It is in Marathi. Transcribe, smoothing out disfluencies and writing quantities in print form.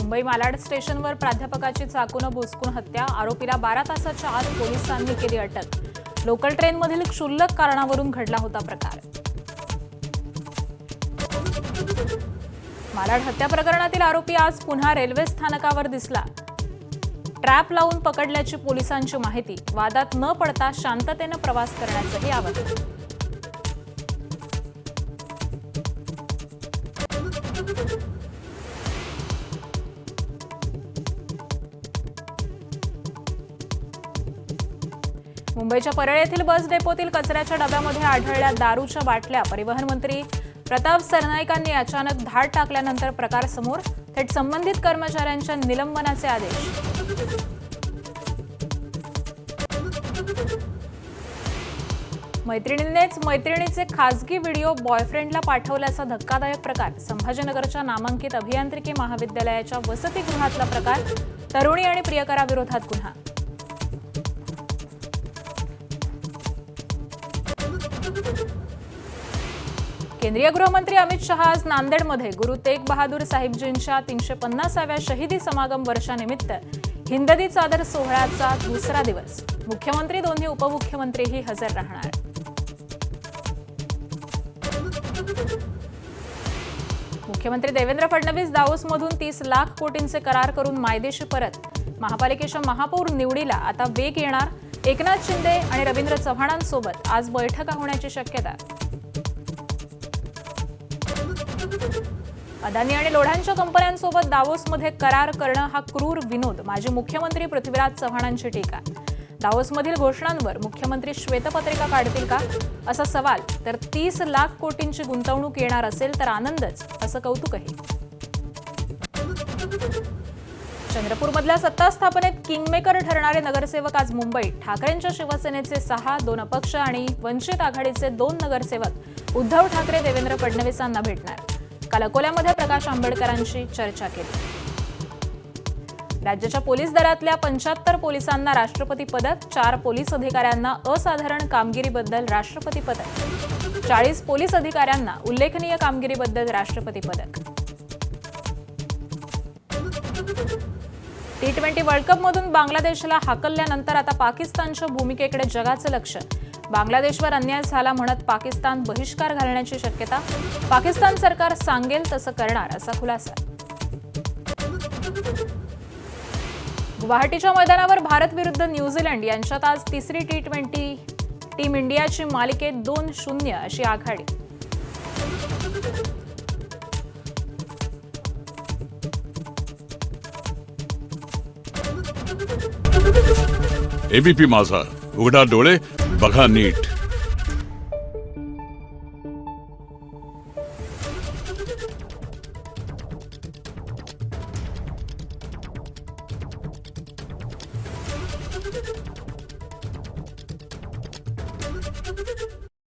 मुंबई मालाड स्टेशनवर प्राध्यापकाची चाकूने भोसकून हत्या, आरोपीला 12 तासाच्या आत पोलिसांनी केली अटक। लोकल ट्रेनमधील क्षुल्लक कारणावरून घडला होता प्रकार। मालाड हत्या प्रकरणातील आरोपी आज पुन्हा रेल्वे स्थानकावर दिसला। ट्रॅप लावून पकडल्याची पोलिसांची माहिती, वादात न पडता शांततेने प्रवास करण्याचंही आवाहन। मुंबईच्या परळ येथील बस डेपोतील कचऱ्याच्या डब्यामध्ये आढळल्या दारूच्या बाटल्या। परिवहन मंत्री प्रताप सरनाईकांनी अचानक धाड टाकल्यानंतर प्रकार समोर, थेट संबंधित कर्मचाऱ्यांच्या निलंबनाचे आदेश। मैत्रिणीनेच मैत्रिणीचे खासगी व्हिडिओ बॉयफ्रेंडला पाठवल्याचा धक्कादायक प्रकार। संभाजीनगरच्या नामांकित अभियांत्रिकी महाविद्यालयाच्या वसतिगृहातला प्रकार। तरुणी आणि प्रियकराविरोधात गुन्हा। केंद्रीय गृहमंत्री अमित शहा आज नांदेडमध्ये गुरु तेग बहादूर साहिबजींच्या 350व्या शहीदी समागम वर्षानिमित्त हिंददी चादर सोहळ्याचा दुसरा दिवस। मुख्यमंत्री, दोन्ही उपमुख्यमंत्रीही हजर राहणार। मुख्यमंत्री देवेंद्र फडणवीस दावोसमधून 30 लाख कोटींचे करार करून मायदेशी परत। महापालिकेच्या महापौर निवडीला आता वेग येणार। एकनाथ शिंदे आणि रवींद्र चव्हाणांसोबत आज बैठका होण्याची शक्यता। अदानी आणि लोढांच्या कंपन्यांसोबत दावोसमध्ये करार करणं हा क्रूर विनोद। माजी मुख्यमंत्री पृथ्वीराज चव्हाणांची टीका। दावोसमधील घोषणांवर मुख्यमंत्री श्वेतपत्रिका काढतील का, असा सवाल। तर 30 लाख कोटींची गुंतवणूक येणार असेल तर आनंदच, असं कौतुकही। चंद्रपूरमधल्या सत्ता स्थापनेत किंगमेकर ठरणारे नगरसेवक आज मुंबईत। ठाकरेंच्या शिवसेनेचे 6, 2 अपक्ष आणि वंचित आघाडीचे 2 नगरसेवक उद्धव ठाकरे देवेंद्र फडणवीसांना भेटणार। काल अकोल्यामध्ये प्रकाश आंबेडकरांशी चर्चा केली। राज्याच्या पोलीस दलातल्या 75 पोलिसांना राष्ट्रपती पदक। 4 पोलीस अधिकाऱ्यांना असाधारण कामगिरीबद्दल राष्ट्रपती पदक। 40 पोलीस अधिकाऱ्यांना उल्लेखनीय कामगिरीबद्दल राष्ट्रपती पदक। T20 वर्ल्ड कपमधून बांगलादेशला हाकलल्यानंतर आता पाकिस्तानच्या भूमिकेकडे जगाचं लक्ष। बांगलादेशवर अन्याय झाला म्हणत पाकिस्तान बहिष्कार घालण्याची शक्यता। पाकिस्तान सरकार सांगेल तसं करणार, असा खुलासा। गुवाहाटीच्या मैदानावर भारत विरुद्ध न्यूझीलंड यांच्यात आज तिसरी T20 टीम इंडियाची मालिकेत 2-0 अशी आघाडी। एबीपी माझा, उघडा डोळे बघा नीट।